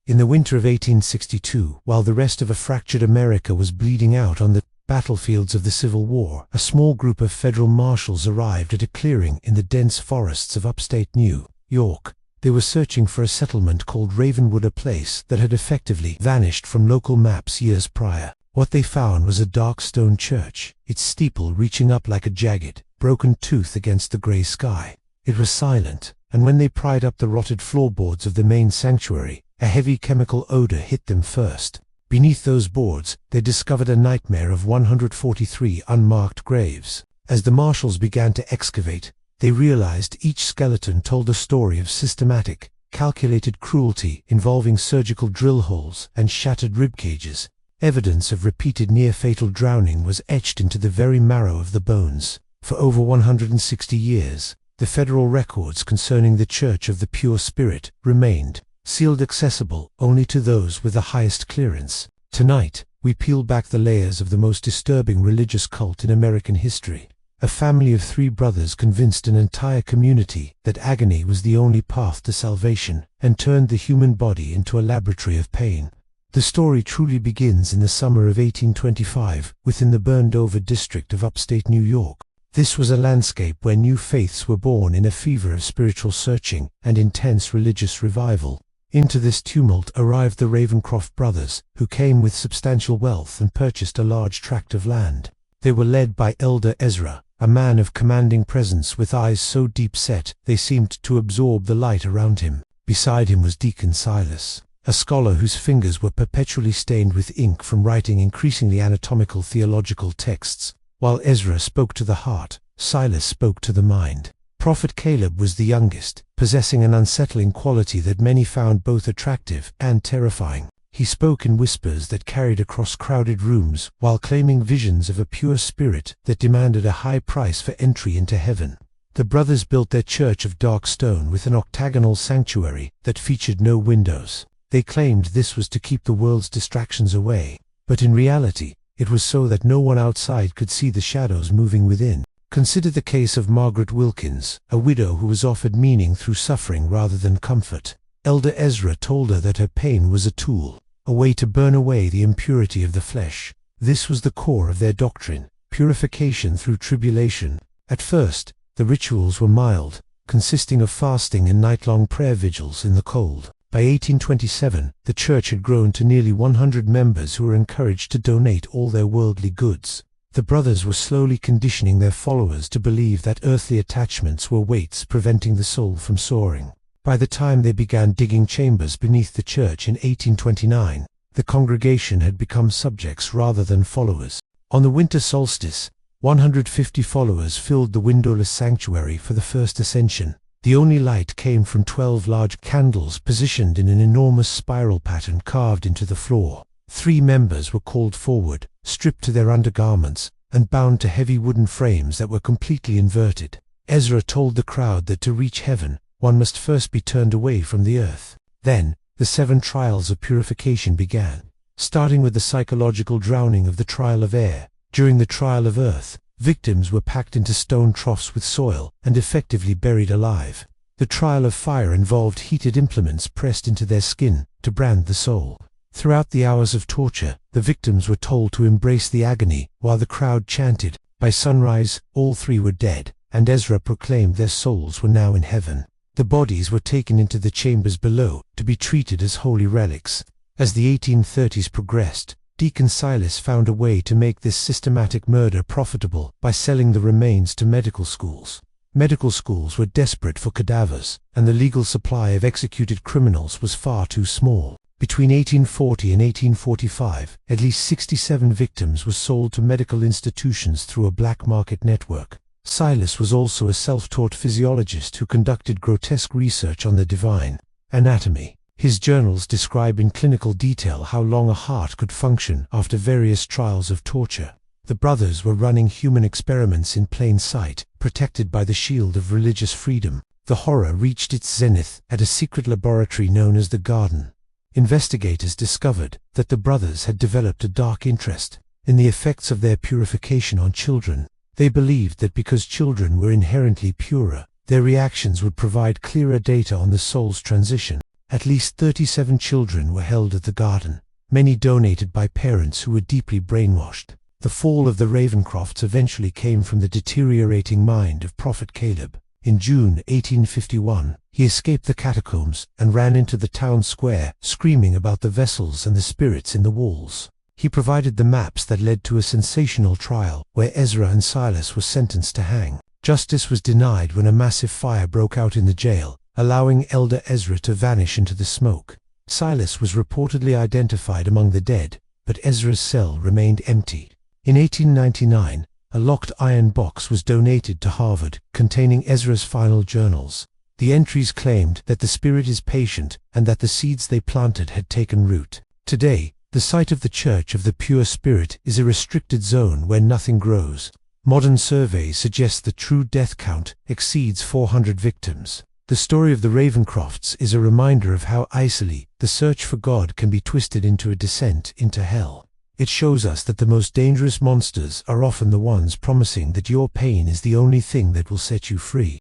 In the winter of 1862, while the rest of a fractured America was bleeding out on the battlefields of the Civil War, a small group of federal marshals arrived at a clearing in the dense forests of upstate New York. They were searching for a settlement called Ravenwood, a place that had effectively vanished from local maps years prior. What they found was a dark stone church, its steeple reaching up like a jagged, broken tooth against the gray sky. It was silent, and when they pried up the rotted floorboards of the main sanctuary, a heavy chemical odor hit them first. Beneath those boards, they discovered a nightmare of 143 unmarked graves. As the marshals began to excavate, they realized each skeleton told a story of systematic, calculated cruelty involving surgical drill holes and shattered ribcages. Evidence of repeated near-fatal drowning was etched into the very marrow of the bones. For over 160 years, the federal records concerning the Church of the Pure Spirit remained sealed, accessible only to those with the highest clearance. Tonight, we peel back the layers of the most disturbing religious cult in American history. A family of 3 brothers convinced an entire community that agony was the only path to salvation, and turned the human body into a laboratory of pain. The story truly begins in the summer of 1825, within the burned-over district of upstate New York. This was a landscape where new faiths were born in a fever of spiritual searching and intense religious revival. Into this tumult arrived the Ravencroft brothers, who came with substantial wealth and purchased a large tract of land. They were led by elder Ezra, a man of commanding presence with eyes so deep-set they seemed to absorb the light around him. Beside him was Deacon Silas, a scholar whose fingers were perpetually stained with ink from writing increasingly anatomical theological texts. While Ezra spoke to the heart, Silas spoke to the mind. Prophet Caleb was the youngest, possessing an unsettling quality that many found both attractive and terrifying. He spoke in whispers that carried across crowded rooms, while claiming visions of a pure spirit that demanded a high price for entry into heaven. The brothers built their church of dark stone with an octagonal sanctuary that featured no windows. They claimed this was to keep the world's distractions away, but in reality, it was so that no one outside could see the shadows moving within. Consider the case of Margaret Wilkins, a widow who was offered meaning through suffering rather than comfort. Elder Ezra told her that her pain was a tool, a way to burn away the impurity of the flesh. This was the core of their doctrine, purification through tribulation. At first, the rituals were mild, consisting of fasting and night-long prayer vigils in the cold. By 1827, the church had grown to nearly 100 members who were encouraged to donate all their worldly goods. The brothers were slowly conditioning their followers to believe that earthly attachments were weights preventing the soul from soaring. By the time they began digging chambers beneath the church in 1829, the congregation had become subjects rather than followers. On the winter solstice, 150 followers filled the windowless sanctuary for the first Ascension. The only light came from 12 large candles positioned in an enormous spiral pattern carved into the floor. 3 members were called forward, stripped to their undergarments, and bound to heavy wooden frames that were completely inverted. Ezra told the crowd that to reach heaven, one must first be turned away from the earth. Then, the 7 trials of purification began, starting with the psychological drowning of the trial of air. During the trial of earth, victims were packed into stone troughs with soil and effectively buried alive. The trial of fire involved heated implements pressed into their skin to brand the soul. Throughout the hours of torture, the victims were told to embrace the agony while the crowd chanted. By sunrise, all 3 were dead, and Ezra proclaimed their souls were now in heaven. The bodies were taken into the chambers below to be treated as holy relics. As the 1830s progressed, Deacon Silas found a way to make this systematic murder profitable by selling the remains to medical schools. Medical schools were desperate for cadavers, and the legal supply of executed criminals was far too small. Between 1840 and 1845, at least 67 victims were sold to medical institutions through a black market network. Silas was also a self-taught physiologist who conducted grotesque research on the divine anatomy. His journals describe in clinical detail how long a heart could function after various trials of torture. The brothers were running human experiments in plain sight, protected by the shield of religious freedom. The horror reached its zenith at a secret laboratory known as the Garden. Investigators discovered that the brothers had developed a dark interest in the effects of their purification on children. They believed that because children were inherently purer, their reactions would provide clearer data on the soul's transition. At least 37 children were held at the garden, many donated by parents who were deeply brainwashed. The fall of the Ravencrofts eventually came from the deteriorating mind of Prophet Caleb. In June 1851, he escaped the catacombs and ran into the town square, screaming about the vessels and the spirits in the walls. He provided the maps that led to a sensational trial, where Ezra and Silas were sentenced to hang. Justice was denied when a massive fire broke out in the jail, allowing Elder Ezra to vanish into the smoke. Silas was reportedly identified among the dead, but Ezra's cell remained empty. In 1899, a locked iron box was donated to Harvard, containing Ezra's final journals. The entries claimed that the spirit is patient and that the seeds they planted had taken root. Today, the site of the Church of the Pure Spirit is a restricted zone where nothing grows. Modern surveys suggest the true death count exceeds 400 victims. The story of the Ravencrofts is a reminder of how easily the search for God can be twisted into a descent into hell. It shows us that the most dangerous monsters are often the ones promising that your pain is the only thing that will set you free.